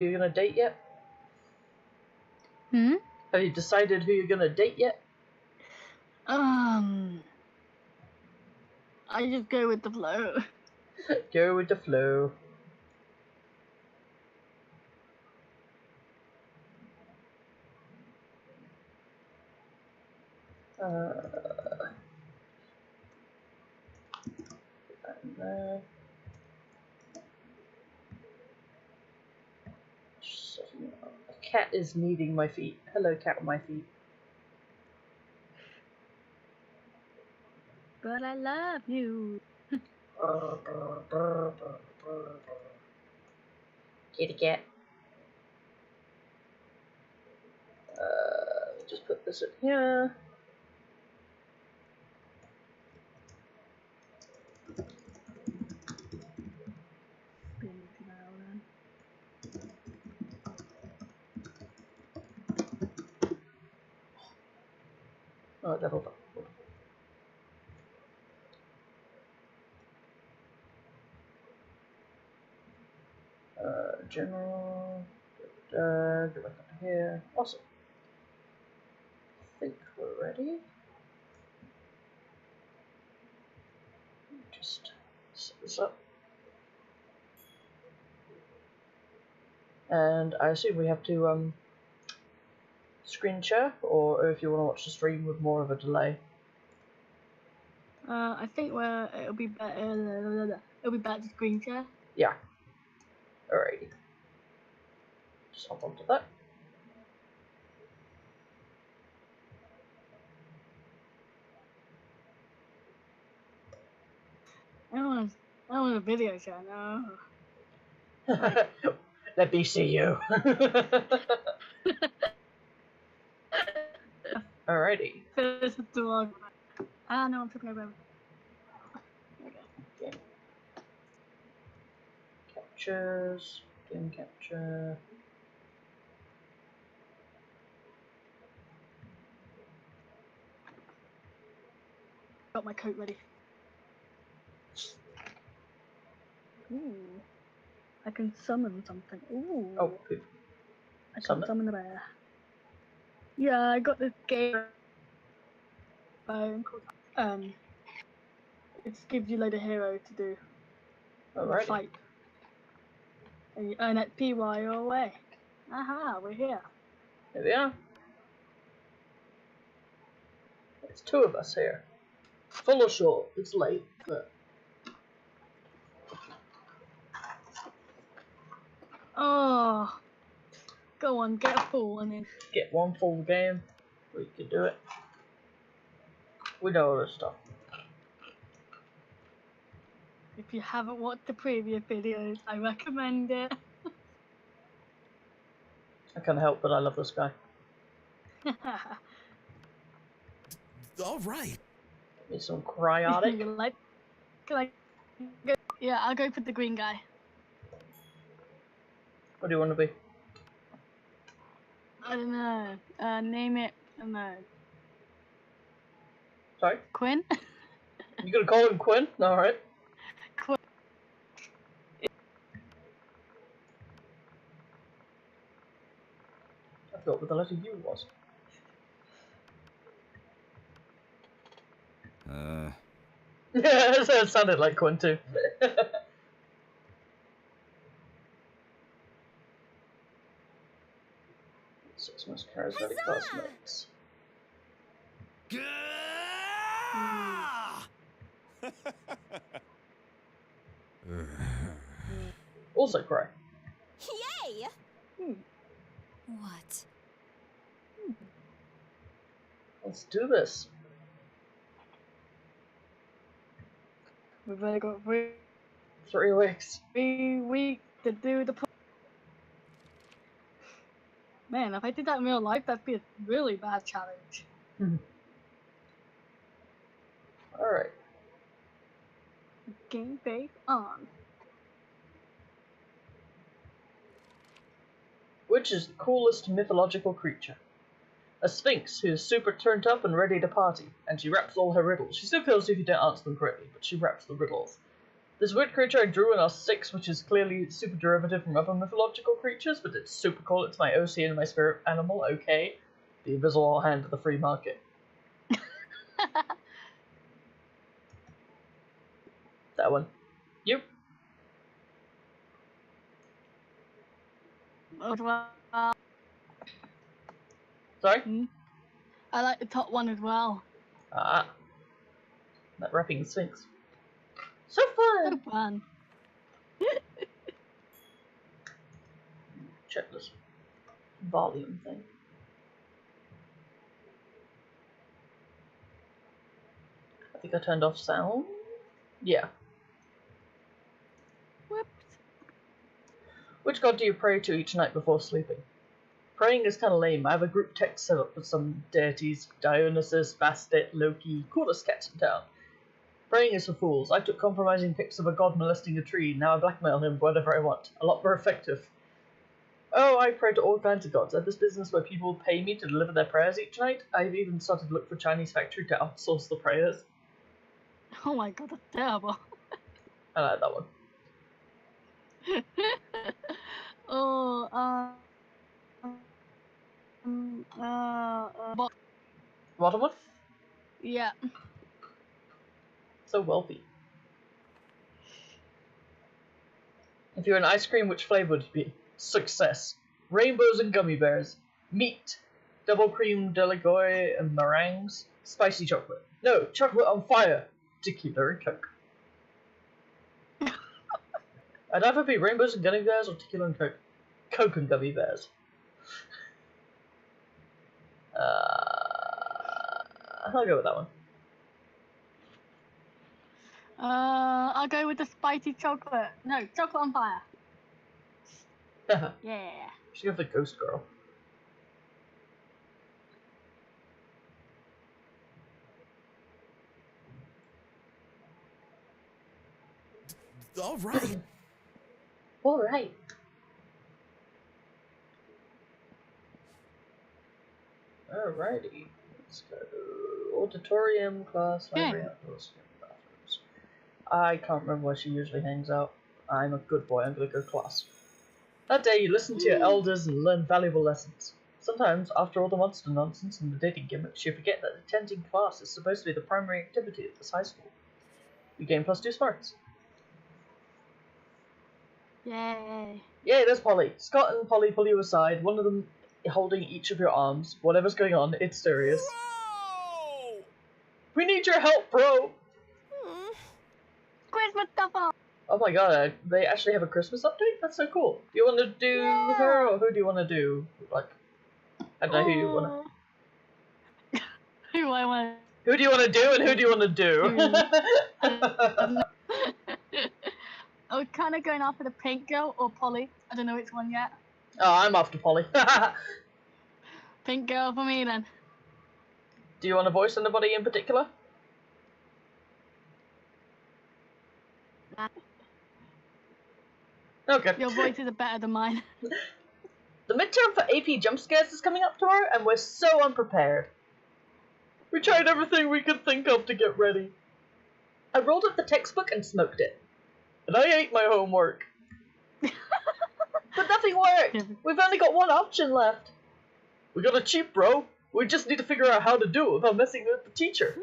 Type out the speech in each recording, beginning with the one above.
you gonna date yet? Hmm? Have you decided who you're gonna date yet? I just go with the flow. Go with the flow. The cat is kneading my feet. Hello, cat on my feet. But I love you. Kitty cat. Just put this in here. Oh, that'll do. General. Go back up here. Awesome. I think we're ready. Just set this up. And I assume we have to screen share, or if you want to watch the stream with more of a delay. I think it'll be better. It'll be better to screen share. Yeah. Alrighty. Just hop onto that. I don't want a video chat, no. Let me see you. Alrighty. This is too long. No, I'm talking about. Okay. Captures. Game capture. Got my coat ready. Ooh. I can summon something. Ooh. Oh, good. I can summon a bear. Yeah, I got this game. It gives you a load of heroes to do. Alright. Fight. And you earn XP while you're away. Aha, we're here. Here we are. There's two of us here. Full or short, it's late, but... Oh, go on, get a full one in. Get one full game. We can do it. We know all this stuff. If you haven't watched the previous videos, I recommend it. I can't help but I love this guy. All right. Need some cryotic. Can I go? Yeah, I'll go for the green guy. What do you want to be? I don't know. Name it. I don't know. Sorry? Quinn? You gonna call him Quinn? Alright. Quinn. I thought what the letter U was. Yeah, it sounded like Quinn too. Six most charismatic classmates. Also cry. Yay! What? Let's do this. We've only got 3 weeks. 3 weeks to do the. Man, if I did that in real life, that'd be a really bad challenge. Alright. Game face on. Which is the coolest mythological creature? A sphinx who's super turned up and ready to party, and she raps all her riddles. She still kills you if you don't answer them correctly, but she raps the riddles. This weird creature I drew in R6, which is clearly super derivative from other mythological creatures, but it's super cool. It's my OC and my spirit animal, okay. The invisible hand of the free market. That one. You. Well, Sorry? I like the top one as well. Ah. That rapping Sphinx. So fun! So fun. Check this volume thing. I think I turned off sound. Yeah. Whoops. Which god do you pray to each night before sleeping? Praying is kind of lame. I have a group text set up with some deities: Dionysus, Bastet, Loki, coolest cats in town. Praying is for fools. I took compromising pics of a god molesting a tree. Now I blackmail him whatever I want. A lot more effective. Oh, I pray to all kinds of gods. I have this business where people pay me to deliver their prayers each night. I've even started to look for a Chinese factory to outsource the prayers. Oh my god, that's terrible. I like that one. Oh, but Bottom one? yeah. So wealthy. If you're an ice cream, which flavor would it be? Success. Rainbows and gummy bears. Meat. Double cream deligoy and meringues. Spicy chocolate. No, chocolate on fire. Tequila and Coke. I'd either be rainbows and gummy bears or tequila and Coke. Coke and gummy bears. I'll go with that one. I'll go with the spicy chocolate. No, chocolate on fire. Yeah. Should go for the ghost girl. All right. Alright. Alrighty. Let's go. Auditorium, class, library, outdoors, bathrooms. I can't remember where she usually hangs out. I'm a good boy, I'm gonna go class. That day you listen to your elders and learn valuable lessons. Sometimes, after all the monster nonsense and the dating gimmicks, you forget that attending class is supposed to be the primary activity at this high school. You gain +2 smarts. Yay. Yay, there's Polly. Scott and Polly pull you aside, one of them holding each of your arms. Whatever's going on, it's serious. Whoa! We need your help, bro! Christmas stuff on. Oh my god, they actually have a Christmas update? That's so cool. Do you want to do her, or who do you want to do? Like, I don't know who you want to... Who do I want Who do you want to do, and who do you want to do? to... I was kind of going after the pink girl or Polly. I don't know which one yet. Oh, I'm after Polly. Pink girl for me then. Do you want to voice anybody in particular? Okay. Your voices are better than mine. The midterm for AP jump scares is coming up tomorrow, and we're so unprepared. We tried everything we could think of to get ready. I rolled up the textbook and smoked it. And I ate my homework. But nothing worked. We've only got one option left. We got to cheat, bro. We just need to figure out how to do it without messing with the teacher.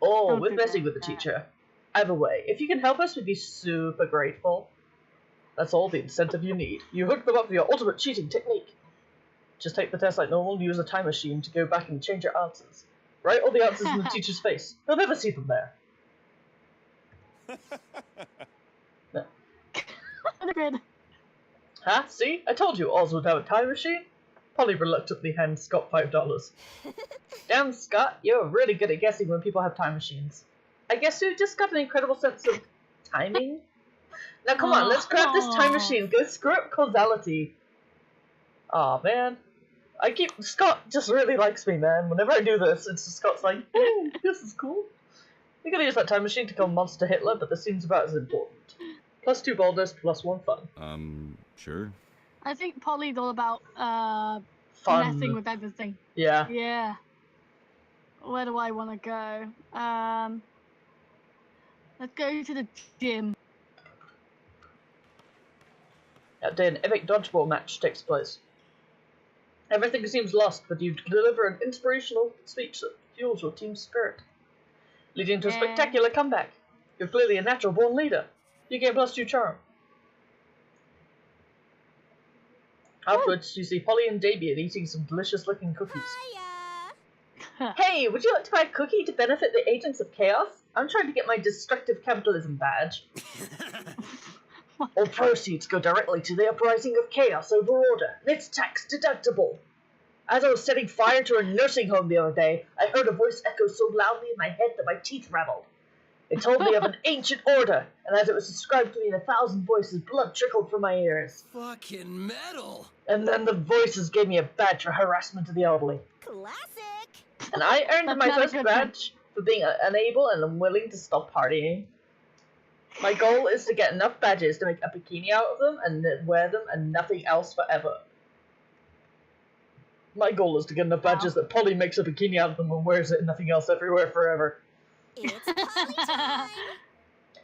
Oh, Don't with do messing that. with the teacher. Either way, if you can help us, we'd be super grateful. That's all the incentive you need. You hook them up with your ultimate cheating technique. Just take the test like normal and use a time machine to go back and change your answers. Write all the answers in the teacher's face. They'll never see them there. Good. Huh? See? I told you Oz would have a time machine. Polly reluctantly hands Scott $5. Damn, Scott, you're really good at guessing when people have time machines. I guess you just got an incredible sense of timing. Now come on, let's grab this time machine. Go screw up causality. Aw, man. Scott just really likes me, man. Whenever I do this, it's just Scott's like, hey, this is cool. We're gonna use that time machine to kill Monster Hitler, but this seems about as important. +2 boldness, +1 fun. Sure. I think Polly's all about Fun. messing with everything. Yeah. Yeah. Where do I want to go? Let's go to the gym. That day, an epic dodgeball match takes place. Everything seems lost, but you deliver an inspirational speech that fuels your team's spirit, leading to a spectacular comeback. You're clearly a natural-born leader. You gain +2 charm. Afterwards, you see Polly and Damien eating some delicious-looking cookies. Hiya! Hey, would you like to buy a cookie to benefit the agents of chaos? I'm trying to get my destructive capitalism badge. All proceeds go directly to the uprising of chaos over order, and it's tax deductible. As I was setting fire to a nursing home the other day, I heard a voice echo so loudly in my head that my teeth rattled. It told me of an ancient order, and as it was described to me in 1,000 voices, blood trickled from my ears. Fucking metal. And then the voices gave me a badge for harassment of the elderly. Classic! And I earned That's my not a first good badge for being unable and unwilling to stop partying. My goal is to get enough badges to make a bikini out of them and then wear them and nothing else forever. My goal is to get enough badges that Polly makes a bikini out of them and wears it and nothing else everywhere forever. It's party time!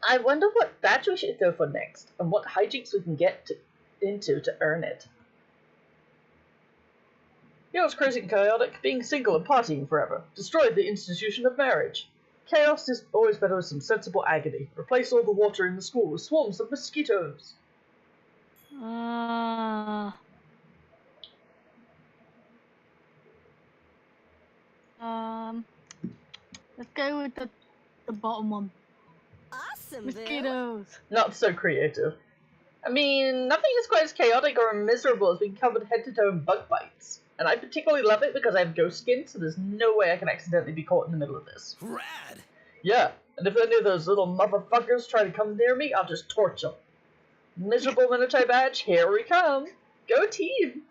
I wonder what badge we should go for next, and what hijinks we can get into to earn it. You know what's crazy and chaotic? Being single and partying forever. Destroyed the institution of marriage. Chaos is always better with some sensible agony. Replace all the water in the school with swarms of mosquitoes. Let's go with the bottom one. Awesome, Boo! Mosquitoes. Not so creative. I mean, nothing is quite as chaotic or miserable as being covered head to toe in bug bites. And I particularly love it because I have ghost skin, so there's no way I can accidentally be caught in the middle of this. Rad. Yeah, and if any of those little motherfuckers try to come near me, I'll just torch them. Miserable Minotaur badge, here we come. Go team!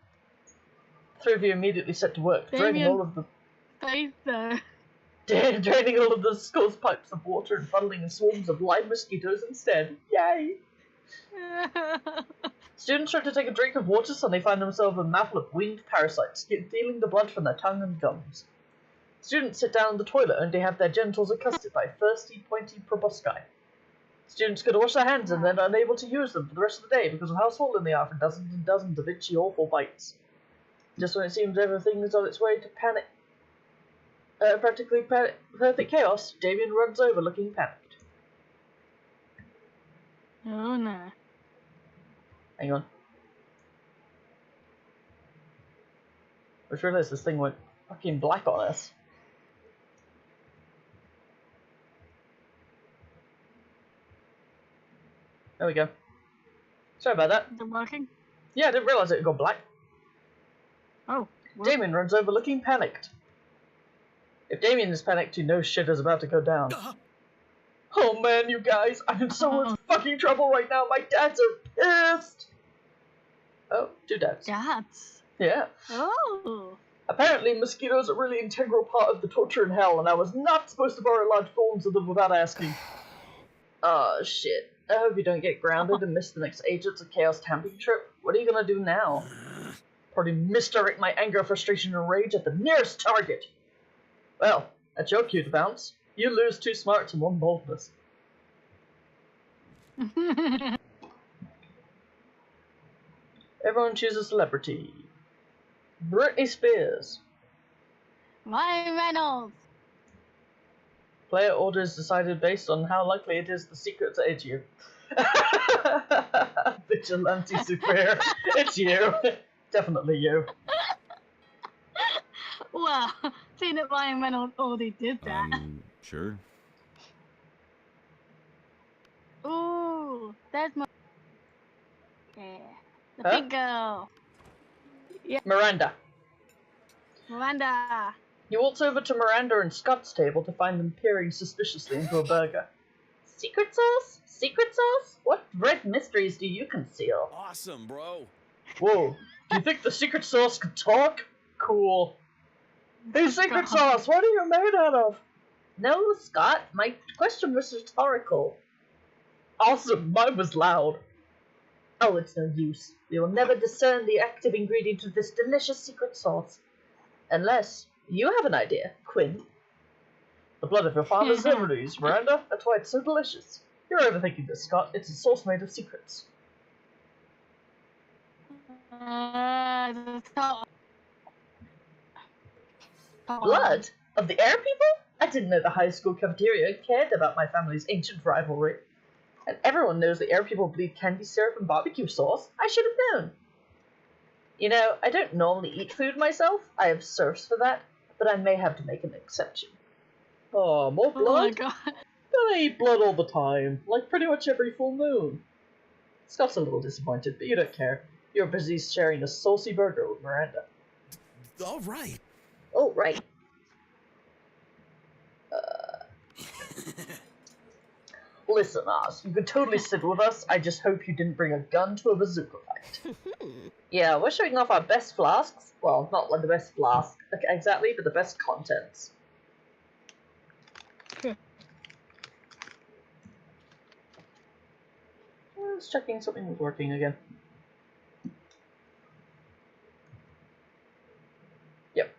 Three of you immediately set to work, draining all of the school's pipes of water and funneling in swarms of live mosquitoes instead. Yay! Students try to take a drink of water, so they find themselves a mouthful of winged parasites, stealing the blood from their tongue and gums. Students sit down in the toilet and they have their genitals accosted by thirsty, pointy proboscis. Students go to wash their hands and then are unable to use them for the rest of the day because of how swollen they are from dozens and dozens of itchy, awful bites. Just when it seems everything is on its way to perfect chaos, Damien runs over looking panicked. Oh no. Hang on. I just realised this thing went fucking black on us. There we go. Sorry about that. Is it working? Yeah, I didn't realise it would go black. Oh. Damien runs over looking panicked. If Damien is panicked, he knows shit is about to go down. Oh man, you guys, I'm in so much fucking trouble right now. My dads are pissed. Oh, 2 dads. Dads. Yeah. Oh. Apparently, mosquitoes are a really integral part of the torture in hell, and I was not supposed to borrow large forms of them without asking. Oh shit. I hope you don't get grounded and miss the next Agents of Chaos camping trip. What are you gonna do now? Probably misdirect my anger, frustration, and rage at the nearest target. Well, that's your cue to bounce. You lose 2 smarts and 1 boldness. Everyone chooses a celebrity. Britney Spears. Ryan Reynolds. Player order is decided based on how likely it is the secret to edge you. Vigilante superior. It's you. Definitely you. Well, seeing that Ryan Reynolds already did that. Sure. Ooh, there's my. Yeah. The Huh? big girl. Miranda. Miranda. You waltz over to Miranda and Scott's table to find them peering suspiciously into a burger. Secret sauce? Secret sauce? What red mysteries do you conceal? Awesome, bro. Whoa, do you think the secret sauce can talk? Cool. Hey, secret sauce, what are you made out of? No, Scott, my question was rhetorical. Awesome, mine was loud. Oh, it's no use. We will never discern the active ingredient of this delicious secret sauce. Unless you have an idea, Quinn. The blood of your father's memories, Miranda. That's why it's so delicious. You're overthinking this, Scott. It's a sauce made of secrets. Blood? Of the air people? I didn't know the high school cafeteria cared about my family's ancient rivalry. And everyone knows the air people bleed candy syrup and barbecue sauce. I should have known. You know, I don't normally eat food myself. I have serfs for that, but I may have to make an exception. Oh, more blood? Oh my god. Don't I eat blood all the time, like pretty much every full moon. Scott's a little disappointed, but you don't care. You're busy sharing a saucy burger with Miranda. All right. Oh, right. Listen, Oz, you could totally sit with us. I just hope you didn't bring a gun to a bazooka fight. Yeah, we're showing off our best flasks. Well, not like the best flask exactly, but the best contents. I was checking something was working again. Yep.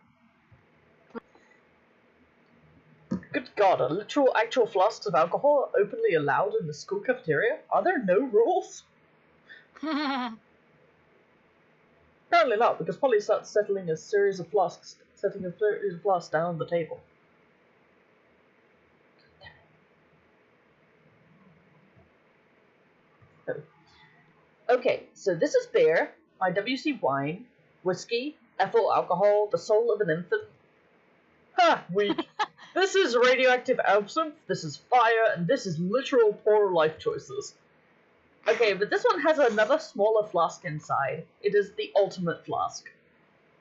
Good God, are literal actual flasks of alcohol openly allowed in the school cafeteria? Are there no rules? Apparently not, because Polly starts setting a series of flasks down on the table. Oh. Okay, so this is beer, my WC wine, whiskey, ethyl alcohol, the soul of an infant. Ha! Weak. This is radioactive absinthe, this is fire, and this is literal poor life choices. Okay, but this one has another smaller flask inside. It is the ultimate flask.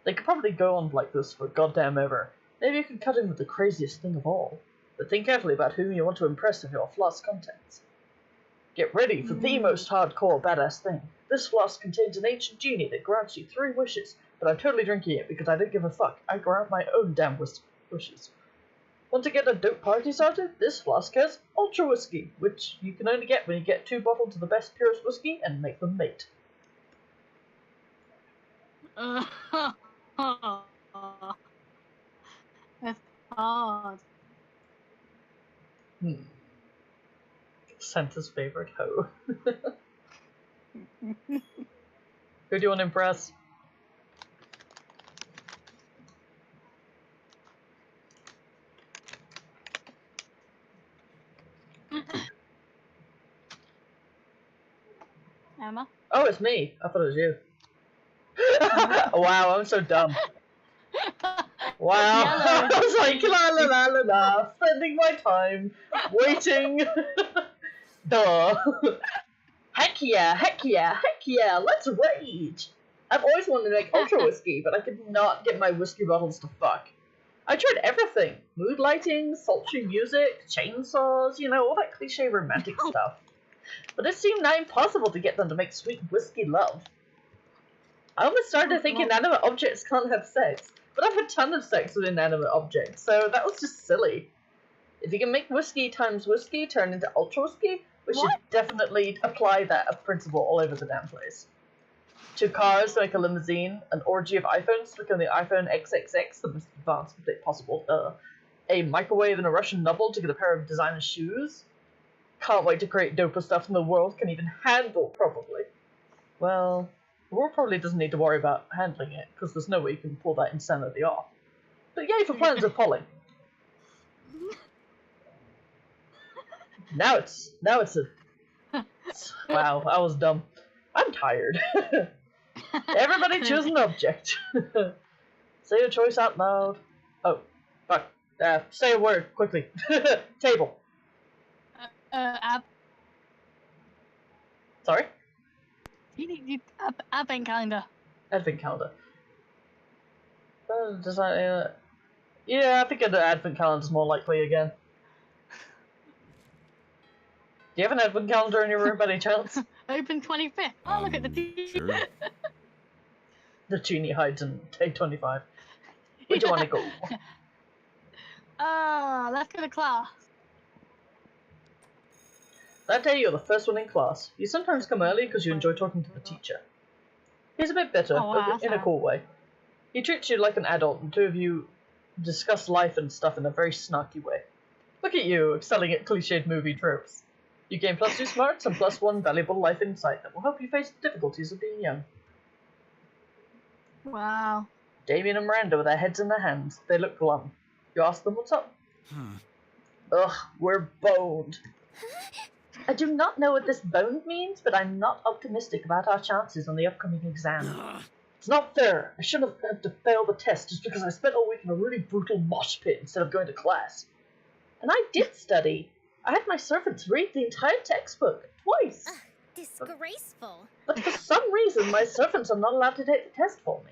They could probably go on like this for goddamn ever. Maybe you could cut in with the craziest thing of all. But think carefully about whom you want to impress with your flask contents. Get ready for the most hardcore badass thing. This flask contains an ancient genie that grants you 3 wishes, but I'm totally drinking it because I don't give a fuck. I grant my own damn wishes. Want to get a dope party started? This flask has Ultra Whiskey, which you can only get when you get 2 bottles of the best, purest whiskey and make them mate. That's hard. Santa's favorite hoe. Who do you want to impress? Emma? Oh, it's me. I thought it was you. Wow, I'm so dumb. Wow. I was like, la la la la la, spending my time waiting. Duh. Heck yeah, heck yeah, heck yeah, let's rage. I've always wanted to make Ultra Whiskey, but I could not get my whiskey bottles to fuck. I tried everything. Mood lighting, sultry music, chainsaws, you know, all that cliche romantic stuff. But it seemed nigh impossible to get them to make sweet whiskey love. I almost started to think inanimate objects can't have sex, but I've had a ton of sex with inanimate objects, so that was just silly. If you can make whiskey times whiskey turn into Ultra Whiskey, we should definitely apply that principle all over the damn place. 2 cars to make a limousine, an orgy of iPhones to become the iPhone XXX, the most advanced update possible, a microwave and a Russian novel to get a pair of designer shoes. Can't wait to create doper stuff in the world can even handle, probably. Well, the world probably doesn't need to worry about handling it, because there's no way you can pull that insanity off. But yay for plans of Polly. Now it's wow, I was dumb. I'm tired. Everybody choose an object. Say your choice out loud. Oh, fuck. Say a word, quickly. Table. Sorry? Advent calendar. Advent calendar. Yeah, I think an advent calendar is more likely again. Do you have an advent calendar in your room by any chance? Open 25th. Oh, look at the Sure. The genie hides in day 25. Where do you want to go? Let's go to class. That day you're the first one in class. You sometimes come early because you enjoy talking to the teacher. He's a bit bitter, Oh, wow, but in a cool way. He treats you like an adult, and 2 of you discuss life and stuff in a very snarky way. Look at you, excelling at cliched movie tropes. You gain +2 smarts and +1 valuable life insight that will help you face the difficulties of being young. Wow. Damien and Miranda with their heads in their hands. They look glum. You ask them what's up. Ugh, we're boned. I do not know what this boned means, but I'm not optimistic about our chances on the upcoming exam. It's not fair. I shouldn't have had to fail the test just because I spent all week in a really brutal mosh pit instead of going to class. And I did study. I had my servants read the entire textbook twice. Disgraceful. But for some reason, my servants are not allowed to take the test for me.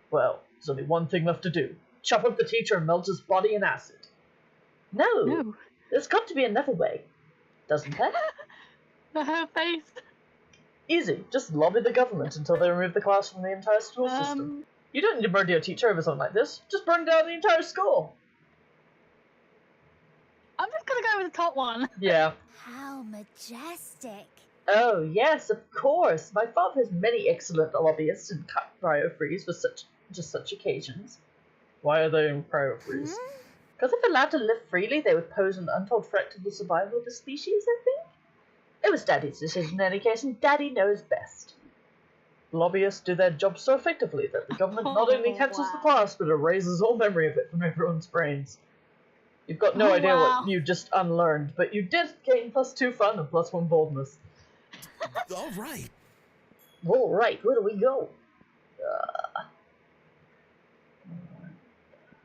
Well, there's only one thing left to do. Chop up the teacher and melt his body in acid. No, there's got to be another way. Doesn't there? Her face. Easy. Just lobby the government until they remove the class from the entire school system. You don't need to murder your teacher over something like this. Just burn down the entire school. I'm just gonna go with the top one. Yeah. How majestic. Oh, yes, of course. My father has many excellent lobbyists and cut cryo-freeze for such occasions. Why are they in cryo-freeze? Because if allowed to live freely, they would pose an untold threat to the survival of the species, I think. It was Daddy's decision in any case, and Daddy knows best. Lobbyists do their job so effectively that the government not only cancels the class, but erases all memory of it from everyone's brains. You've got no idea what you just unlearned, but you did gain +2 fun and +1 boldness. All right. All right, where do we go?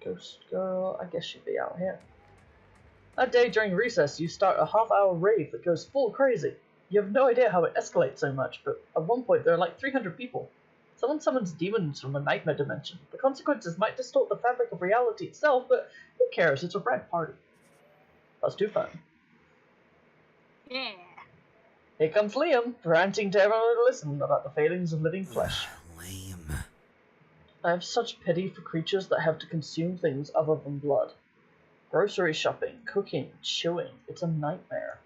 Ghost girl, I guess she'd be out here. That day during recess, you start a half-hour rave that goes full crazy. You have no idea how it escalates so much, but at one point there are like 300 people. Someone summons demons from a nightmare dimension. The consequences might distort the fabric of reality itself, but who cares? It's a rad party. +2 fun. Yeah. Here comes Liam, ranting to everyone to listen about the failings of living flesh. Lame. I have such pity for creatures that have to consume things other than blood. Grocery shopping, cooking, chewing, it's a nightmare.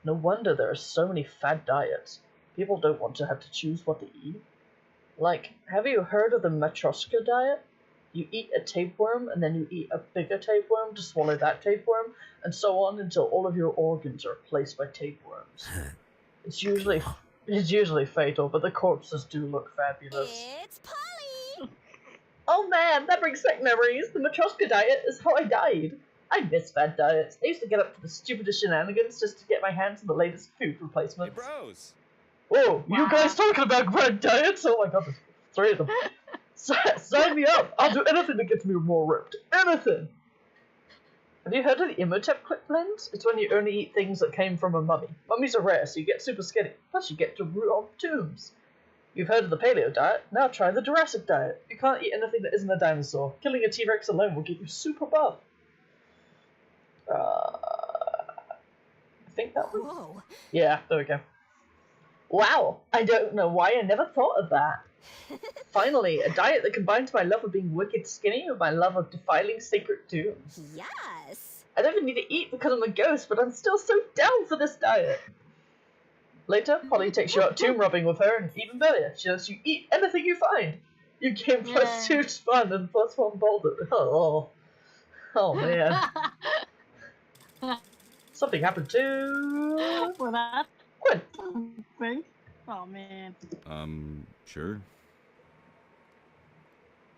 No wonder there are so many fad diets. People don't want to have to choose what to eat. Like, have you heard of the Matryoshka diet? You eat a tapeworm, and then you eat a bigger tapeworm to swallow that tapeworm, and so on until all of your organs are replaced by tapeworms. It's usually fatal, but the corpses do look fabulous. It's Polly. Oh man, that brings back memories. The Matryoshka diet is how I died. I miss fad diets. I used to get up to the stupidest shenanigans just to get my hands on the latest food replacements. Hey, bros. Whoa, you guys talking about fad diets? Oh my god, there's 3 of them. Sign me up. I'll do anything to get me more ripped. Anything. Have you heard of the Imhotep quick blends? It's when you only eat things that came from a mummy. Mummies are rare, so you get super skinny. Plus you get to root off tombs. You've heard of the paleo diet? Now try the Jurassic diet. You can't eat anything that isn't a dinosaur. Killing a T-Rex alone will get you super buff. I think that was... Whoa. Yeah, there we go. Wow, I don't know why I never thought of that. Finally, a diet that combines my love of being wicked skinny with my love of defiling sacred tombs. Yes. I don't even need to eat because I'm a ghost, but I'm still so down for this diet. Later, Polly takes you out tomb robbing with her, and even better, she lets you eat anything you find. You gain +2 fun and +1 boulder. Oh man. Something happened to... Well, that's Quinn. something. Oh man. Sure.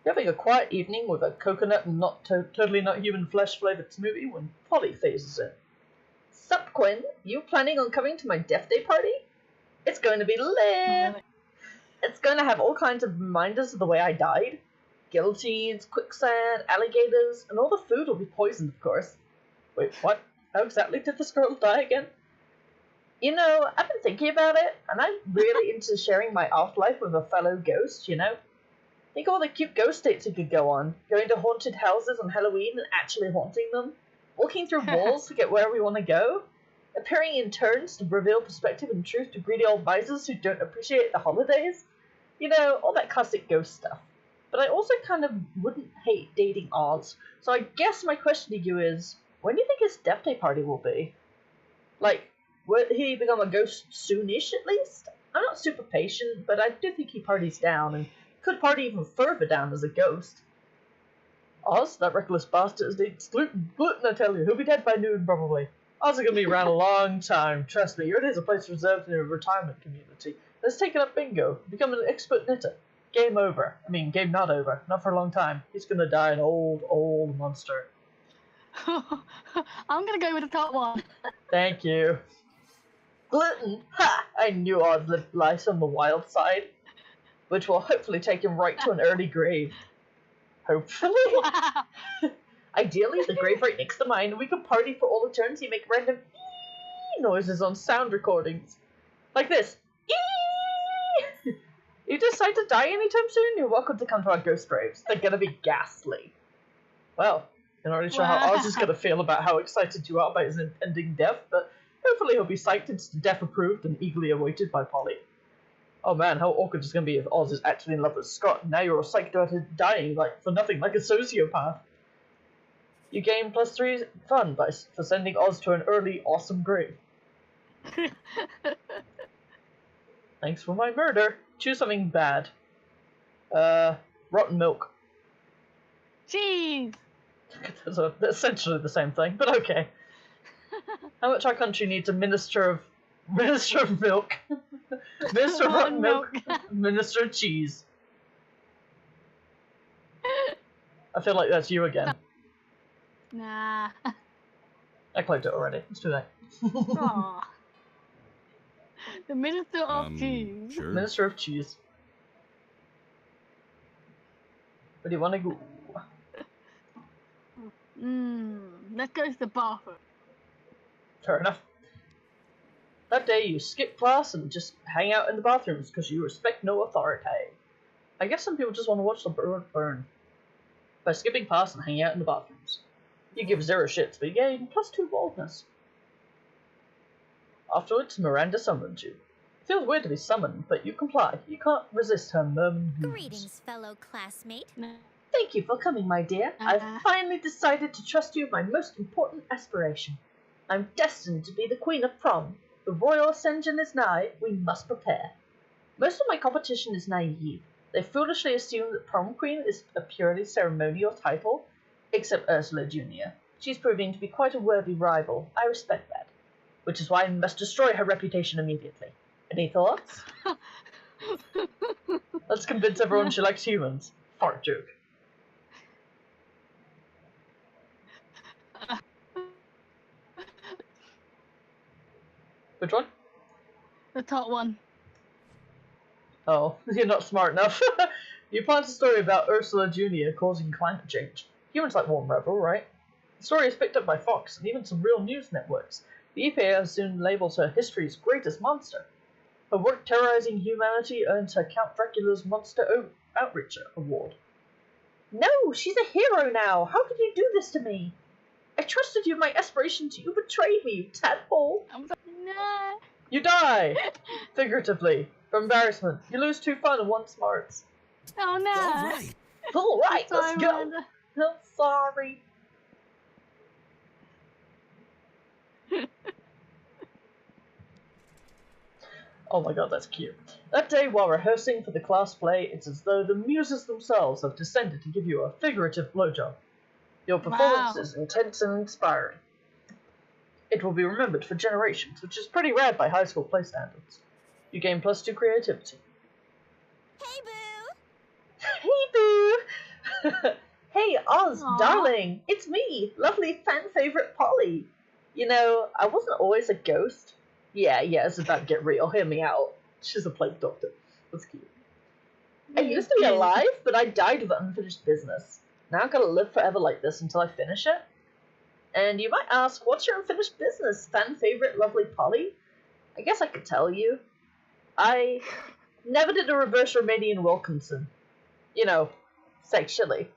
You're having a quiet evening with a coconut and totally not human flesh flavoured smoothie when Polly phases in. Sup, Quinn? You planning on coming to my death day party? It's going to be lit! It's going to have all kinds of reminders of the way I died. Guillotines, quicksand, alligators, and all the food will be poisoned, of course. Wait, what? How exactly did this girl die again? You know, I've been thinking about it, and I'm really into sharing my afterlife with a fellow ghost, you know? Think of all the cute ghost dates you could go on. Going to haunted houses on Halloween and actually haunting them. Walking through walls to get where we want to go. Appearing in turns to reveal perspective and truth to greedy old misers who don't appreciate the holidays. You know, all that classic ghost stuff. But I also kind of wouldn't hate dating Oz. So I guess my question to you is, when do you think his death day party will be? Like, will he become a ghost soonish at least? I'm not super patient, but I do think he parties down and could party even further down as a ghost. Oz, that reckless bastard is eating gluten, I tell you. He'll be dead by noon, probably. Oz is going to be around a long time. Trust me, your days a place reserved in a retirement community. Let's take up bingo. Become an expert knitter. Game over. I mean, game not over. Not for a long time. He's going to die an old monster. I'm gonna go with the top one. Thank you. Gluten! Ha! I knew Oz lived life on the wild side. Which will hopefully take him right to an early grave. Hopefully? Wow. Ideally, the grave right next to mine, and we could party for all eternity and make random noises on sound recordings. Like this. You decide to die anytime soon, you're welcome to come to our ghost graves. They're gonna be ghastly. Well, I'm not really sure how Oz is gonna feel about how excited you are about his impending death, but hopefully he'll be psyched and death approved and eagerly awaited by Polly. Oh man, how awkward it's gonna be if Oz is actually in love with Scott, and now you're all psyched about him dying for nothing, like a sociopath. You gain +3 fun for sending Oz to an early, awesome grave. Thanks for my murder. Choose something bad. Rotten milk. Jeez. That's essentially the same thing, but okay. How much our country needs a minister of milk, minister of rotten milk, minister of cheese. I feel like that's you again. Nah. I clicked it already. Let's do that. Aw. The Minister of Cheese. Sure. Minister of cheese. Where do you want to go? Let's go to the bathroom. Fair enough. That day you skip class and just hang out in the bathrooms because you respect no authority. I guess some people just want to watch the bird burn. By skipping class and hanging out in the bathrooms. You give 0 shits, but you gain +2 boldness. Afterwards, Miranda summoned you. It feels weird to be summoned, but you comply. You can't resist her murmuring moods. Greetings, fellow classmate. Thank you for coming, my dear. I've finally decided to trust you with my most important aspiration. I'm destined to be the Queen of Prom. The royal ascension is nigh. We must prepare. Most of my competition is naive. They foolishly assume that Prom Queen is a purely ceremonial title, except Ursula Jr. She's proving to be quite a worthy rival. I respect that. Which is why I must destroy her reputation immediately. Any thoughts? Let's convince everyone she likes humans. Fart joke. Which one? The top one. Oh, you're not smart enough. You planned a story about Ursula Jr. causing climate change. Humans like warm rebel, right? The story is picked up by Fox and even some real news networks. The EPA soon labels her history's greatest monster. Her work terrorizing humanity earns her Count Dracula's Monster Outreach Award. No, she's a hero now! How could you do this to me? I trusted you in my aspirations. You betrayed me, you tadpole! No. You die! Figuratively. For embarrassment. You lose 2 fun and 1 smarts. Oh no. All right. Alright, let's Sorry, go! Miranda. I'm sorry. Oh my god, that's cute. That day, while rehearsing for the class play, it's as though the muses themselves have descended to give you a figurative blowjob. Your performance is intense and inspiring. It will be remembered for generations, which is pretty rare by high school play standards. You gain +2 creativity. Hey, boo! Hey, boo! Hey, Oz, Aw. darling! It's me, lovely fan-favorite Polly. You know, I wasn't always a ghost. Yeah, it's about to get real. Hear me out. She's a plague doctor. That's cute. I used to be alive, but I died with unfinished business. Now I've got to live forever like this until I finish it. And you might ask, what's your unfinished business, fan-favorite lovely Polly? I guess I could tell you. I never did a reverse Romanian Wilkinson. You know, sexually.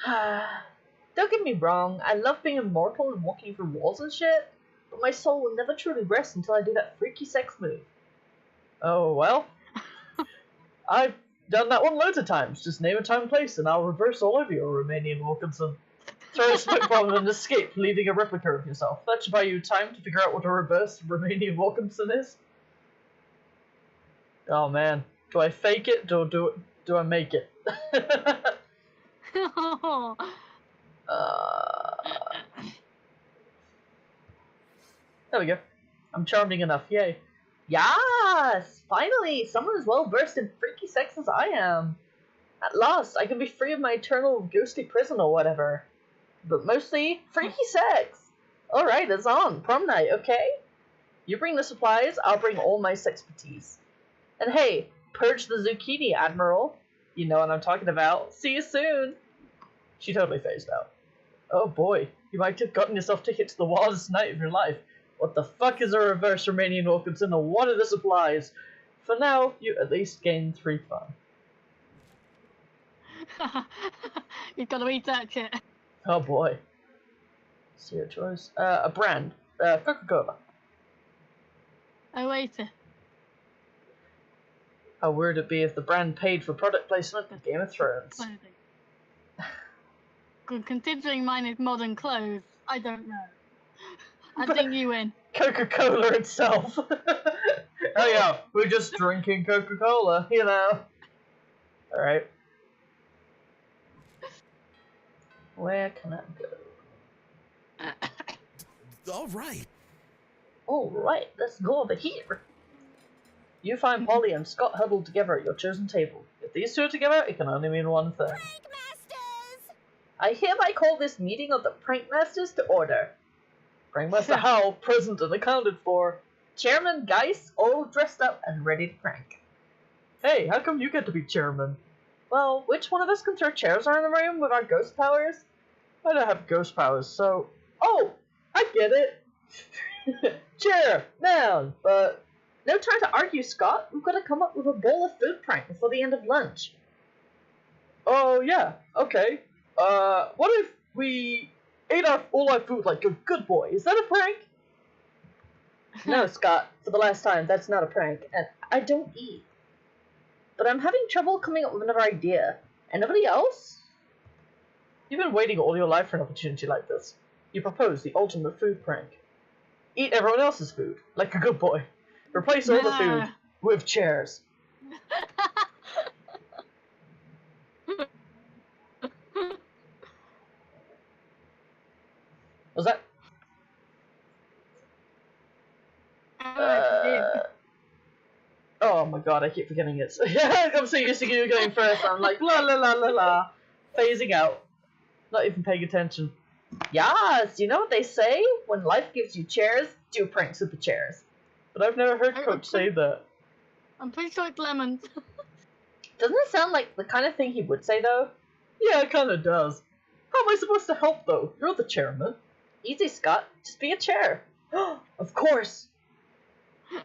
Don't get me wrong, I love being immortal and walking through walls and shit, but my soul will never truly rest until I do that freaky sex move. Oh, well. I've done that one loads of times. Just name a time and place and I'll reverse all of your Romanian Wilkinson. Throw a spit bomb and escape, leaving a replica of yourself. That should buy you time to figure out what a reverse Romanian Wilkinson is. Oh man, do I fake it or do I make it? There we go. I'm charming enough, yay. Yes! Finally! Someone as well versed in freaky sex as I am. At last, I can be free of my eternal ghostly prison or whatever. But mostly, freaky sex! Alright, it's on. Prom night, okay? You bring the supplies, I'll bring all my sexpertise. And hey, purge the zucchini, Admiral. You know what I'm talking about. See you soon! She totally phased out. Oh boy, you might have gotten yourself ticket to the wildest night of your life. What the fuck is a reverse Romanian Wilkinson and what are the supplies? For now, you at least gain 3 fun. You've got to eat that shit. Oh boy. See your choice. A brand. Coca-Cola. Oh, wait. How weird it'd be if the brand paid for product placement in Game of Thrones. Considering mine is modern clothes, I don't know. I think you win. Coca-Cola itself. Oh yeah, we're just drinking Coca-Cola, you know. Alright. Where can I go? All right. Alright, let's go over here. You find Polly and Scott huddled together at your chosen table. If these two are together, it can only mean one thing. Prank Masters! I hereby call this meeting of the Prank Masters to order. Prankmaster Howell present and accounted for. Chairman Geis all dressed up and ready to prank. Hey, how come you get to be chairman? Well, which one of us can throw chairs around the room with our ghost powers? I don't have ghost powers, so... Oh! I get it! Chair! Down! But... No time to argue, Scott. We've got to come up with a bowl of food prank before the end of lunch. Oh, yeah. Okay. What if we... ate all our food like a good boy? Is that a prank? No, Scott. For the last time, that's not a prank. And I don't eat. But I'm having trouble coming up with another idea. Anybody else? You've been waiting all your life for an opportunity like this. You propose the ultimate food prank. Eat everyone else's food, like a good boy. Replace all the food with chairs. Was that? Oh my god, I keep forgetting it. I'm so used to you going first. I'm like, la la la la la. Phasing out. Not even paying attention. Yes, you know what they say? When life gives you chairs, do pranks with the chairs. But I've never heard Coach say that. I'm pretty sure it's lemons. Doesn't it sound like the kind of thing he would say, though? Yeah, it kind of does. How am I supposed to help, though? You're the chairman. Easy, Scott. Just be a chair. Of course.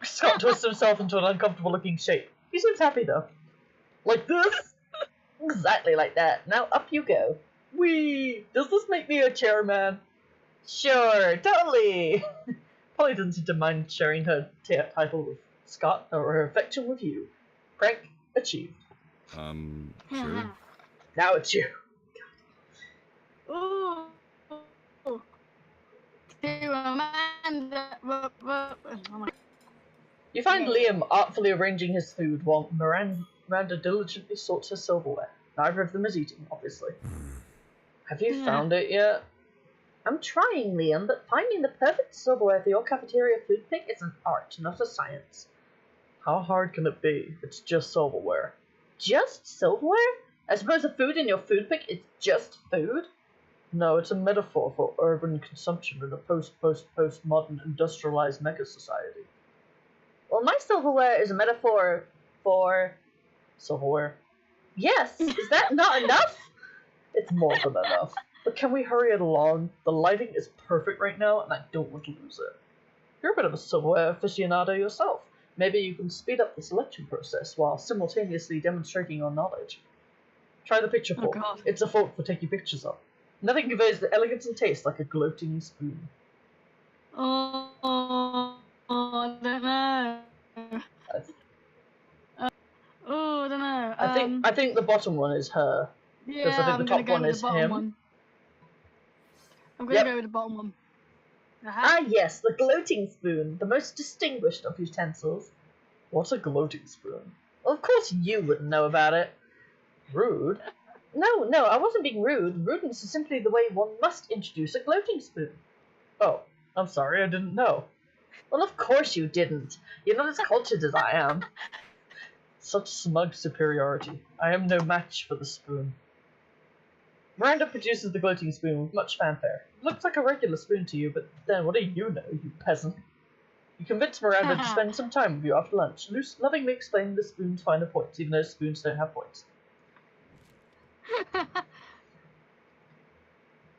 Scott twists himself into an uncomfortable-looking shape. He seems happy, though. Like this? Exactly like that. Now up you go. Whee! Does this make me a chairman? Sure, totally. Polly doesn't seem to mind sharing her title with Scott or her affection with you. Prank achieved. Sure. Now it's you. Ooh. You find Liam artfully arranging his food while Miranda diligently sorts her silverware. Neither of them is eating, obviously. Have you found it yet? I'm trying, Liam, but finding the perfect silverware for your cafeteria food pick is an art, not a science. How hard can it be? It's just silverware. Just silverware? I suppose the food in your food pick is just food? No, it's a metaphor for urban consumption in a post-modern industrialized mega-society. Well, my silverware is a metaphor for... silverware. Yes, is that not enough? It's more than enough. But can we hurry it along? The lighting is perfect right now, and I don't want to lose it. You're a bit of a silverware aficionado yourself. Maybe you can speed up the selection process while simultaneously demonstrating your knowledge. Try the picture fork. God. It's a fork for taking pictures of. Nothing conveys the elegance and taste like a gloating spoon. I don't know. I don't know. I think the bottom one is her. Yeah, I think I'm the gonna top go one with is the bottom him. one. I'm gonna Yep. go with the bottom one. Ah yes, the gloating spoon, the most distinguished of utensils. What's a gloating spoon? Well, of course you wouldn't know about it. Rude. No, I wasn't being rude. Rudeness is simply the way one must introduce a gloating spoon. Oh, I'm sorry, I didn't know. Well, of course you didn't. You're not as cultured as I am. Such smug superiority. I am no match for the spoon. Miranda produces the gloating spoon with much fanfare. It looks like a regular spoon to you, but then what do you know, you peasant? You convince Miranda to spend some time with you after lunch, lovingly explaining the spoon's finer points, even though spoons don't have points.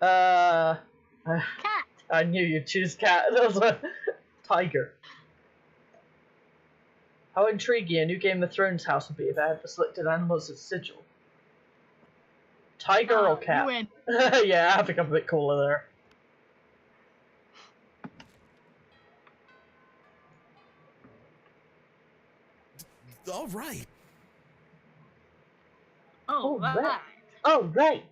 Cat. I knew you'd choose cat. That was a tiger. How intriguing a new Game of Thrones house would be if I had the selected animals as sigil. Tiger or cat? You win. Yeah, I think I'm a bit cooler there. All right. Oh, right. Oh, right.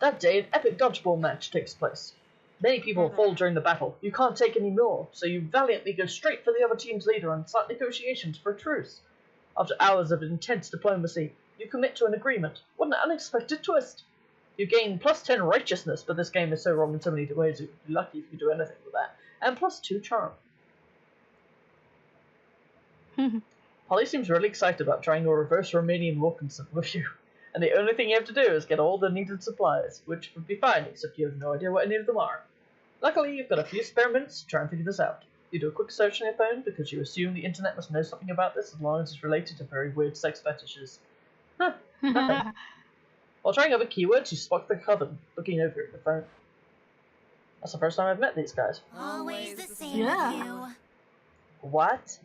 That day, an epic dodgeball match takes place. Many people fall during the battle. You can't take any more, so you valiantly go straight for the other team's leader and start negotiations for a truce. After hours of intense diplomacy, you commit to an agreement. What an unexpected twist! You gain plus 10 righteousness, but this game is so wrong in so many ways you'd be lucky if you do anything with that. And plus 2 charm. Polly seems really excited about trying a reverse Romanian Wilkinson with you. And the only thing you have to do is get all the needed supplies, which would be fine, except you have no idea what any of them are. Luckily, you've got a few spare minutes to try and figure this out. You do a quick search on your phone, because you assume the internet must know something about this as long as it's related to very weird sex fetishes. Huh, nothing. While trying other keywords, you spot the coven, looking over at the phone. That's the first time I've met these guys. Always the same Yeah. with you. What?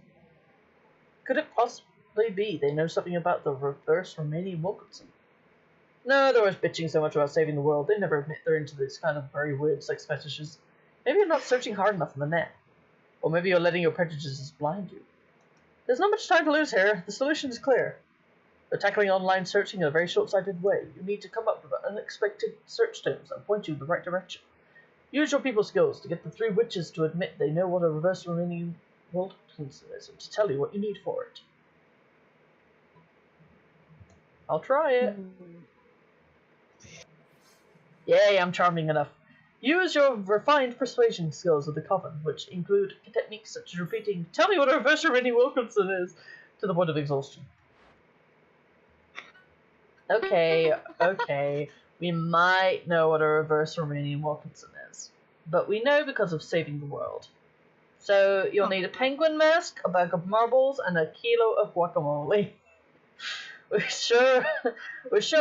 Could it possibly be they know something about the reverse Romanian Wilkinson? No, they're always bitching so much about saving the world, they never admit they're into these kind of very weird sex fetishes. Maybe you're not searching hard enough on the net. Or maybe you're letting your prejudices blind you. There's not much time to lose here. The solution is clear. But tackling online searching in a very short-sighted way, you need to come up with unexpected search terms that point you in the right direction. Use your people skills to get the 3 witches to admit they know what a reverse Romanian Wilkinson is and to tell you what you need for it. I'll try it. Yay, I'm charming enough. Use your refined persuasion skills of the coven, which include techniques such as repeating, "Tell me what a reverse Romanian Wilkinson is," to the point of exhaustion. Okay, we might know what a reverse Romanian Wilkinson is, but we know because of saving the world. So you'll need a penguin mask, a bag of marbles, and a kilo of guacamole. We're sure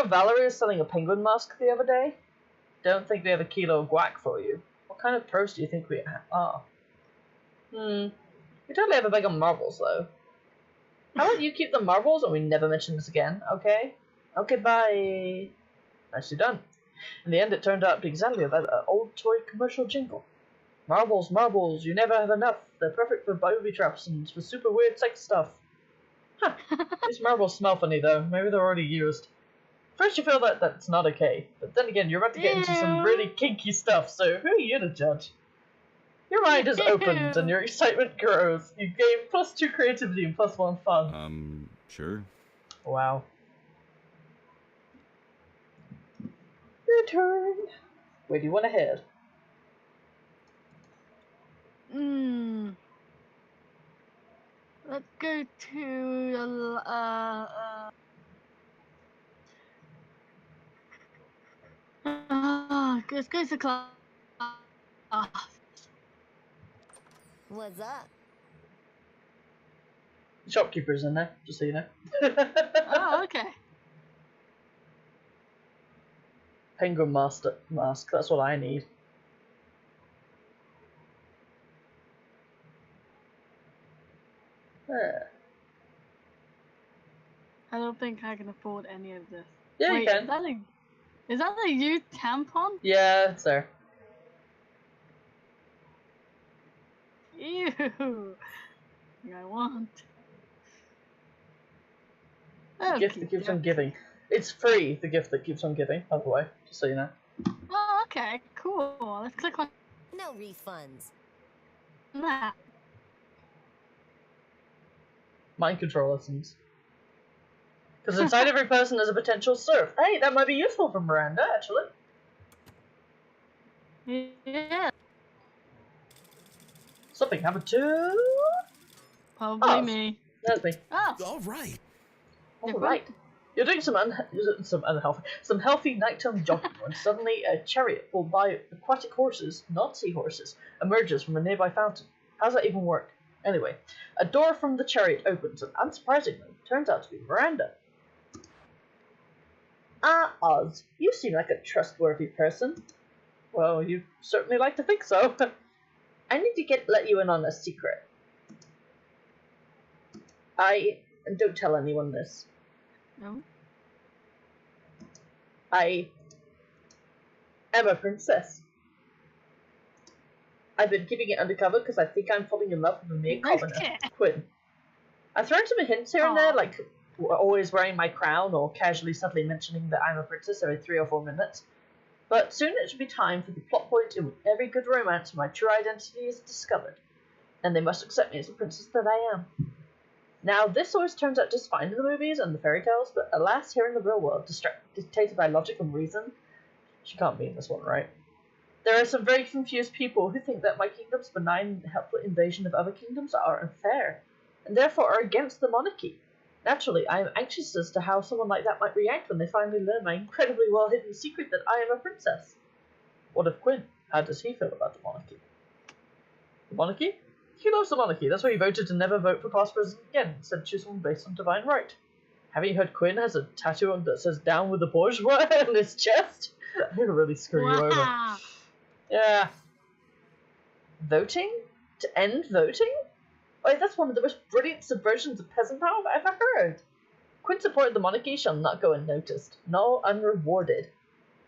Valerie was selling a penguin mask the other day. Don't think we have a kilo of guac for you. What kind of pros do you think we are? We totally have a bag of marbles, though. How about you keep the marbles and we never mention this again, okay? Okay, bye. Nicely done. In the end, it turned out to be exactly like an old toy commercial jingle. Marbles, marbles, you never have enough. They're perfect for booby traps and for super weird sex stuff. Huh. These marbles smell funny, though. Maybe they're already used. First you feel that that's not okay, but then again, you're about to get into some really kinky stuff, so who are you to judge? Your mind is opened and your excitement grows. You gain plus 2 creativity and plus 1 fun. Sure. Wow. Your turn. Where do you want to head? Let's go to let's go to class. What's up? Shopkeeper's in there, just so you know. Oh, okay. Penguin mask, that's what I need. There. I don't think I can afford any of this. Yeah, Wait, you can. Is that a youth tampon? Yeah, it's there. Ew. I want. Oh, Gift that keeps on giving. It's free, the gift that keeps on giving, by the way, just so you know. Oh, okay, cool. Let's click on No refunds. that. Mind control lessons. Because inside every person is a potential serf. Hey, that might be useful for Miranda, actually. Yeah. Something happened to... Probably Oh. me. That's me. Oh, All right. Alright. You're doing some healthy nighttime jogging when suddenly a chariot pulled by aquatic horses, not seahorses, emerges from a nearby fountain. How does that even work? Anyway, a door from the chariot opens and, unsurprisingly, turns out to be Miranda. Ah, Oz, you seem like a trustworthy person. Well, you certainly like to think so. I need to let you in on a secret. And don't tell anyone this. no. I am a princess. I've been keeping it undercover because I think I'm falling in love with a mere commoner, Quinn. I've thrown some hints here and there, like always wearing my crown or casually subtly mentioning that I'm a princess every 3 or 4 minutes. But soon it should be time for the plot point in every good romance my true identity is discovered, and they must accept me as the princess that I am. Now, this always turns out just fine in the movies and the fairy tales, but alas, here in the real world, dictated by logic and reason, she can't be in this one, right? There are some very confused people who think that my kingdom's benign and helpful invasion of other kingdoms are unfair, and therefore are against the monarchy. Naturally, I am anxious as to how someone like that might react when they finally learn my incredibly well-hidden secret that I am a princess. What of Quinn? How does he feel about the monarchy? The monarchy? He loves the monarchy. That's why he voted to never vote for past president again, instead of choose one based on divine right. Haven't you heard Quinn has a tattoo on that says "Down with the bourgeois" on his chest? I'm gonna really screw you over. Wow. Yeah. Voting? To end voting? Wait, that's one of the most brilliant subversions of peasant power I've ever heard. Quinn supported the monarchy shall not go unnoticed, nor unrewarded.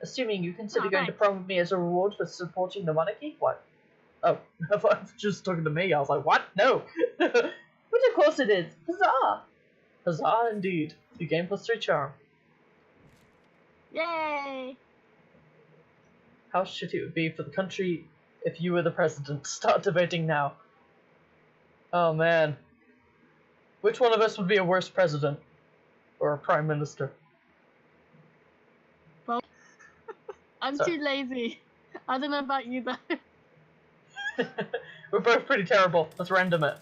Assuming you consider going to prom with me as a reward for supporting the monarchy? What? Oh, I thought I was just talking to me. I was like, what? No! But of course it is. Huzzah! Huzzah indeed. You gain +3 charm. Yay! How shitty it would be for the country if you were the president. Start debating now. Oh man. Which one of us would be a worse president? Or a prime minister? Well, I'm too lazy. I don't know about you though. We're both pretty terrible. Let's random it.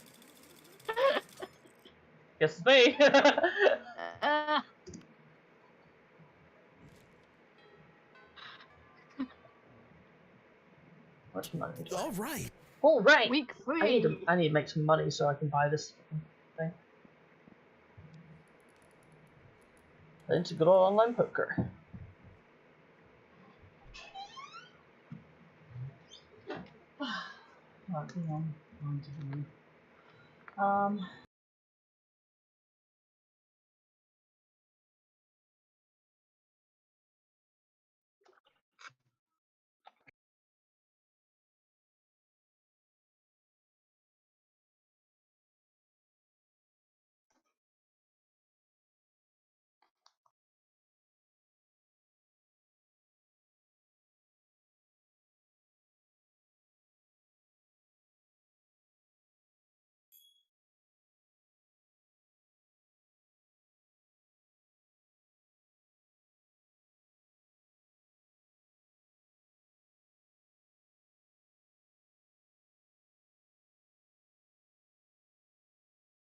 Guess it's me. Much money do I have? All right. All right. Week 3. I need to make some money so I can buy this thing. Into good old online poker.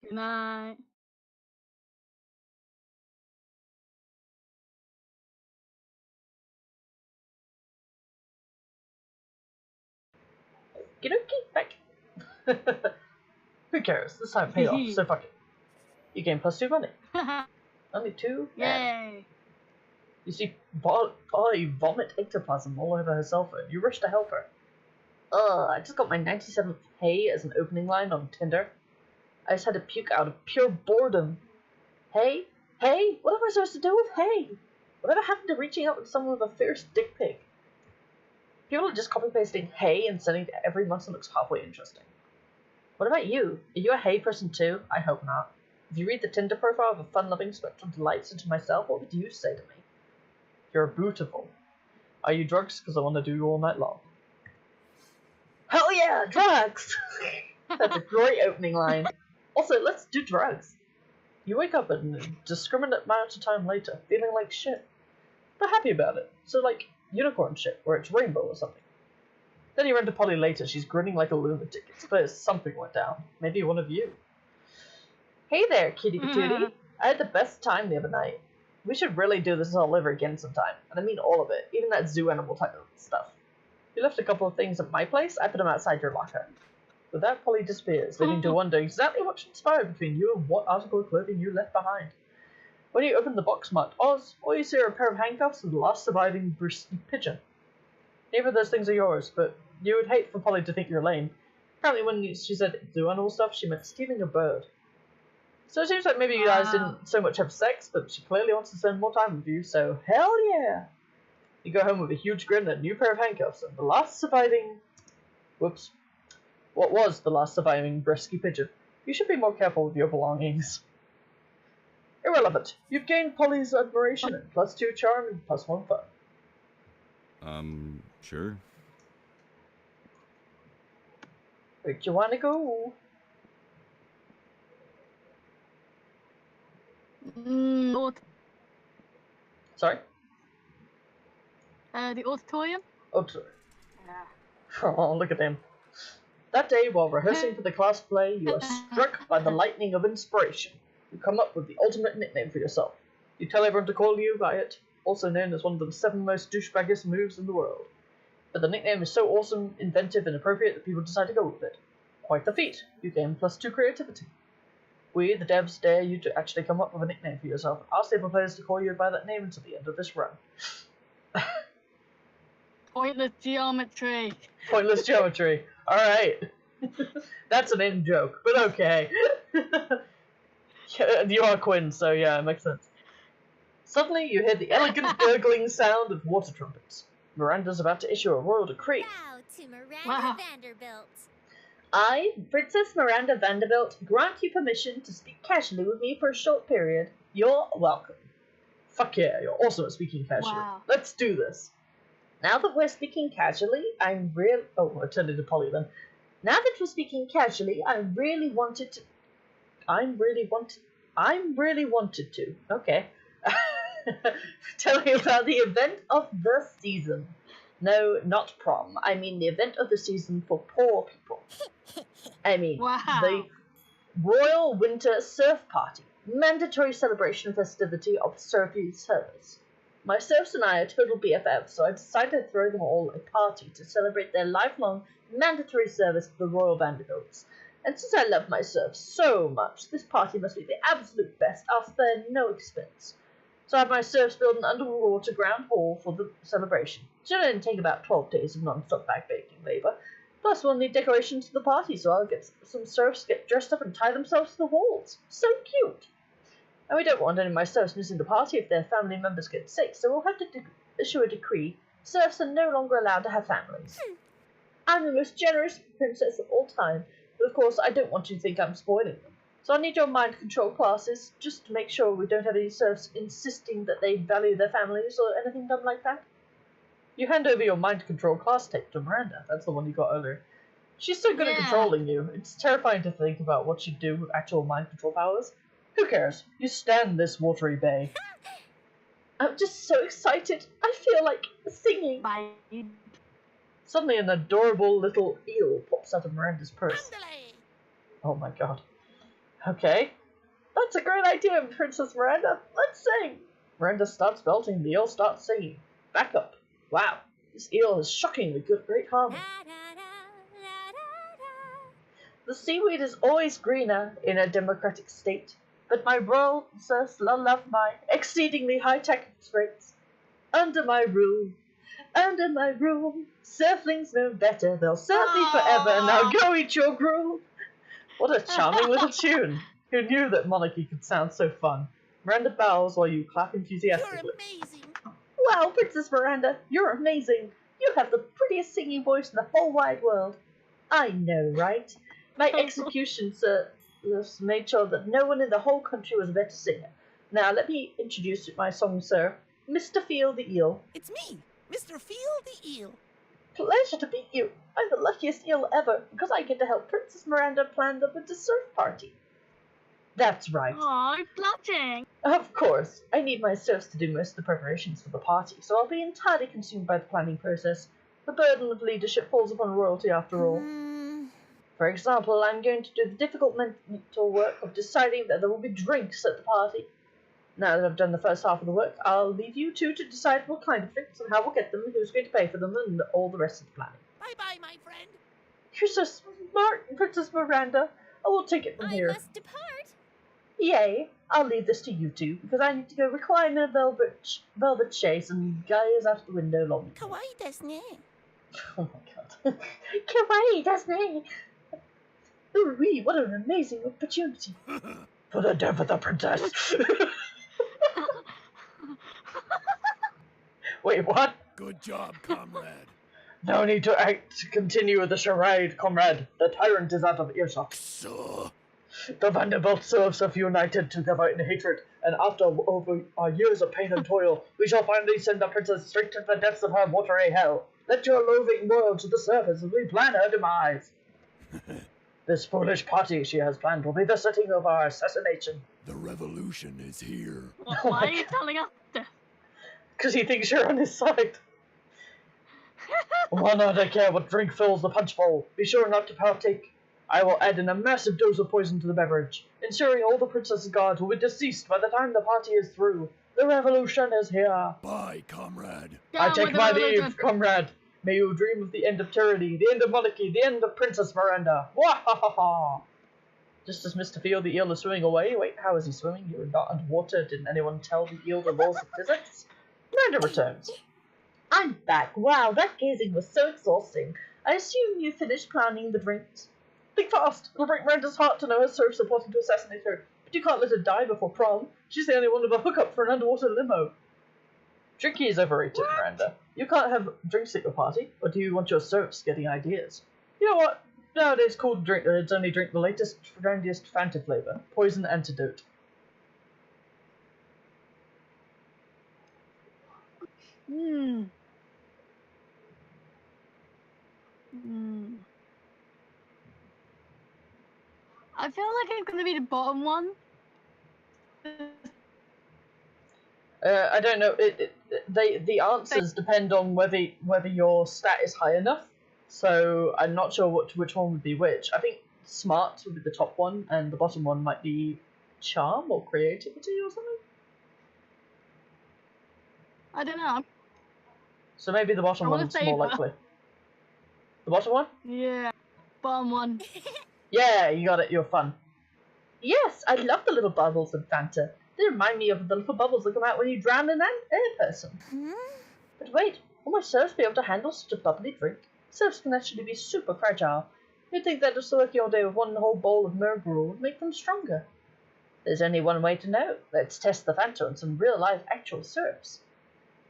Good night. Get okay, back. Who cares? This time paid off, so fuck it. You gain +2 money. Only 2? Yay! You see Polly vomit ectoplasm all over her cell phone. You rush to help her. I just got my 97th hey as an opening line on Tinder. I just had to puke out of pure boredom. Hey? Hey? What am I supposed to do with hey? Whatever happened to reaching out with someone with a fierce dick pic? People are just copy-pasting hey and sending it to every month that looks halfway interesting. What about you? Are you a hey person too? I hope not. If you read the Tinder profile of a fun-loving spectral delights into myself, what would you say to me? You're beautiful. Are you drugs? Because I want to do you all night long. Hell yeah, drugs! That's a great opening line. Also, let's do drugs. You wake up an indiscriminate amount of time later, feeling like shit. But happy about it. So like unicorn shit, where it's rainbow or something. Then you run to Polly later, she's grinning like a lunatic. It's clear something went down. Maybe one of you. Hey there, kitty patootie. I had the best time the other night. We should really do this all over again sometime. And I mean all of it, even that zoo animal type of stuff. You left a couple of things at my place, I put them outside your locker. With that, Polly disappears, leaving to wonder exactly what transpired between you and what article of clothing you left behind. When you open the box marked Oz, all you see are a pair of handcuffs and the last surviving bristly pigeon. Neither of those things are yours, but you would hate for Polly to think you're lame. Apparently when she said zoo animal stuff, she meant stealing a bird. So it seems like maybe you guys didn't so much have sex, but she clearly wants to spend more time with you, so hell yeah! You go home with a huge grin and a new pair of handcuffs and the last surviving... Whoops. What was the last surviving brisky pigeon? You should be more careful with your belongings. Irrelevant. You've gained Polly's admiration and +2 charm and +1 fun. Sure. Where'd you wanna go? Sorry? The auditorium? Oh, look at him. That day, while rehearsing for the class play, you are struck by the lightning of inspiration. You come up with the ultimate nickname for yourself. You tell everyone to call you by it, also known as one of the 7 most douchebaggest moves in the world. But the nickname is so awesome, inventive, and appropriate that people decide to go with it. Quite the feat. You gain +2 creativity. We, the devs, dare you to actually come up with a nickname for yourself and ask the other players to call you by that name until the end of this run. Pointless geometry. Pointless geometry. Alright. That's an in-joke, but okay. You are Quinn, so yeah, it makes sense. Suddenly, you hear the elegant gurgling sound of water trumpets. Miranda's about to issue a royal decree. Bow to Miranda Vanderbilt. I, Princess Miranda Vanderbilt, grant you permission to speak casually with me for a short period. You're welcome. Fuck yeah, you're awesome at speaking casually. Wow. Let's do this. Now that we're speaking casually, I turned into Polly then. Now that we're speaking casually, I really wanted to... Okay. Tell me about the event of the season. No, not prom. I mean the event of the season for poor people. I mean, the Royal Winter Surf Party. Mandatory celebration festivity of surfy service. My serfs and I are total BFFs, so I decided to throw them all a party to celebrate their lifelong mandatory service to the Royal Vanderbilts. And since I love my serfs so much, this party must be the absolute best. I'll spare no expense. So I have my serfs build an underwater ground hall for the celebration. It should only take about 12 days of non-stop backbaking labour. Plus, we'll need decorations to the party, so I'll get some serfs to get dressed up and tie themselves to the walls. So cute! And we don't want any of my serfs missing the party if their family members get sick, so we'll have to issue a decree. Serfs are no longer allowed to have families. I'm the most generous princess of all time, but of course I don't want you to think I'm spoiling them. So I need your mind control classes, just to make sure we don't have any serfs insisting that they value their families or anything dumb like that. You hand over your mind control class tape to Miranda. That's the one you got earlier. She's so good at controlling you. It's terrifying to think about what she'd do with actual mind control powers. Who cares? You stand this watery bay. I'm just so excited. I feel like singing. Bye. Suddenly an adorable little eel pops out of Miranda's purse. Oh my god. Okay. That's a great idea, Princess Miranda. Let's sing. Miranda starts belting, the eel starts singing. Back up. Wow. This eel has shockingly great harmony. The seaweed is always greener in a democratic state, but my royal serfs love my exceedingly high-tech rates. Under my rule, surflings know better. They'll serve me forever, and I'll go eat your gruel. What a charming little tune. Who knew that monarchy could sound so fun? Miranda bows while you clap enthusiastically. You're amazing. Wow, Princess Miranda, you're amazing. You have the prettiest singing voice in the whole wide world. I know, right? My execution service made sure that no one in the whole country was a better singer. Now, let me introduce my song, sir. Mr. Feel the Eel. It's me, Mr. Feel the Eel. Pleasure to meet you. I'm the luckiest eel ever, because I get to help Princess Miranda plan the winter surf party. That's right. Oh, blushing. Of course, I need my serfs to do most of the preparations for the party, so I'll be entirely consumed by the planning process. The burden of leadership falls upon royalty after all. For example, I'm going to do the difficult mental work of deciding that there will be drinks at the party. Now that I've done the first half of the work, I'll leave you two to decide what kind of drinks and how we'll get them, who's going to pay for them, and all the rest of the planning. Bye-bye, my friend. You're so smart, Princess Miranda. I will take it from here. I must depart. Yay! I'll leave this to you two, because I need to go recline in a velvet chaise and gaze out the window long. Kawaii desu ne. Oh my god. Kawaii, doesn't it? Ooh-wee, what an amazing opportunity. For the death of the princess. Wait, what? Good job, comrade. No need to continue the charade, comrade. The tyrant is out of earshot. So, The Vanderbilt serfs have united together in hatred, and after over years of pain and toil, we shall finally send the princess straight to the depths of her watery hell. Let your loathing world to the surface as we plan her demise. This foolish party she has planned will be the setting of our assassination. the revolution is here. Why are you telling us this? Because he thinks you're on his side. Well, no, I don't care what drink fills the punch bowl. Be sure not to partake. I will add in a massive dose of poison to the beverage, ensuring all the princess's guards will be deceased by the time the party is through. The revolution is here. Bye, comrade. I Down take with the my religion. leave, comrade. May you dream of the end of tyranny, the end of monarchy, the end of Princess Miranda. Wahahaha! Just as Mr. Field the eel is swimming away. Wait, how is he swimming? You're not underwater. Didn't anyone tell the eel the laws of physics? Miranda returns. I'm back. Wow, that gazing was so exhausting. I assume you finished planning the drinks. Think fast. It'll break Miranda's heart to know her serfs are plotting to assassinate her. But you can't let her die before prom. She's the only one with a hookup for an underwater limo. Drinking is overrated, Miranda. You can't have drinks at your party, or do you want your serfs getting ideas? You know what? Nowadays, cool drinkers only drink the latest, trendiest Fanta flavour. Poison antidote. Hmm. I feel like it's gonna be the bottom one. I don't know. The answers depend on whether your stat is high enough. So I'm not sure which one would be which. I think smart would be the top one, and the bottom one might be charm or creativity or something. I don't know. So maybe the bottom I wanna one's say more that. likely. The bottom one? Yeah, bottom one. Yeah, you got it. You're fun. Yes, I love the little bubbles in Fanta. They remind me of the little bubbles that come out when you drown an air person. But wait, will my serfs be able to handle such a bubbly drink? Serfs can actually be super fragile. You'd think that just working all day with one whole bowl of mergruel would make them stronger. There's only one way to know. Let's test the Fanta on some real-life actual serfs.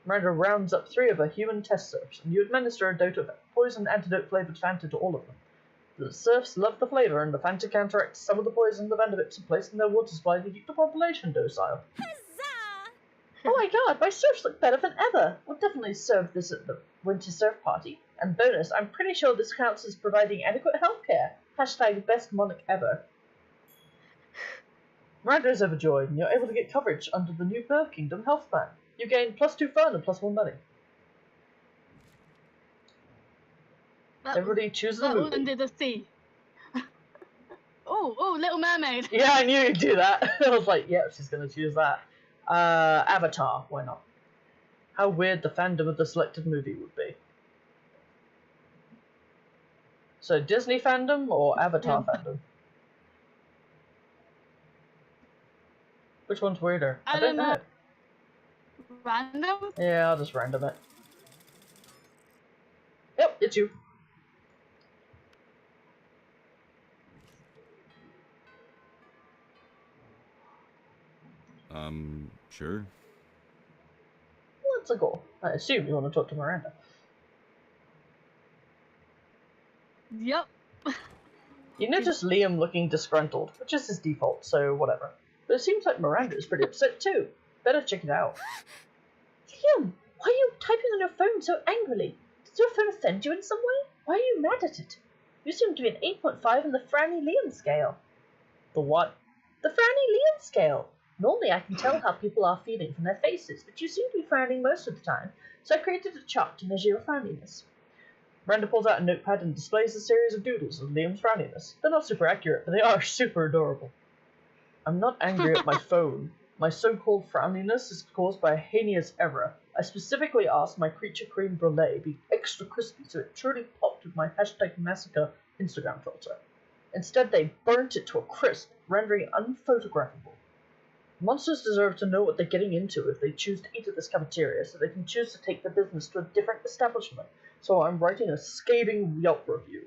Miranda rounds up 3 of her human test serfs, and you administer a dose of poison antidote-flavoured Fanta to all of them. The serfs love the flavour, and the Fanta counteracts some of the poison the Vanderbips have placed in their water supply to keep the population docile. Huzzah! Oh my god, my serfs look better than ever! We'll definitely serve this at the winter surf party. And bonus, I'm pretty sure this counts as providing adequate healthcare. Hashtag best monarch ever. Miranda is overjoyed, and you're able to get coverage under the new Birth Kingdom health plan. You gain +2 fun and +1 money. Everybody chooses a That movie. one did a C. Oh, Little Mermaid. Yeah, I knew you'd do that. I was like, yep, she's going to choose that. Avatar, why not? How weird the fandom of the selected movie would be. So, Disney fandom or Avatar fandom? Which one's weirder? I don't know. Random? Yeah, I'll just random it. Yep, it's you. Sure. What's a goal? I assume you want to talk to Miranda. Yep. You notice Liam looking disgruntled, which is his default, so whatever. But it seems like Miranda is pretty upset too. Better check it out. Liam, why are you typing on your phone so angrily? Did your phone offend you in some way? Why are you mad at it? You seem to be an 8.5 in the Franny Liam scale. The what? The frowny Leon scale. Normally I can tell how people are feeling from their faces, but you seem to be frowning most of the time, so I created a chart to measure your frowniness. Miranda pulls out a notepad and displays a series of doodles of Liam's frowniness. They're not super accurate, but they are super adorable. I'm not angry at my phone. My so-called frowniness is caused by a heinous error. I specifically asked my creature cream brulee be extra crispy so it truly popped with my #massacre Instagram filter. Instead, they burnt it to a crisp, rendering it unphotographable. Monsters deserve to know what they're getting into if they choose to eat at this cafeteria, so they can choose to take their business to a different establishment. So I'm writing a scathing Yelp review.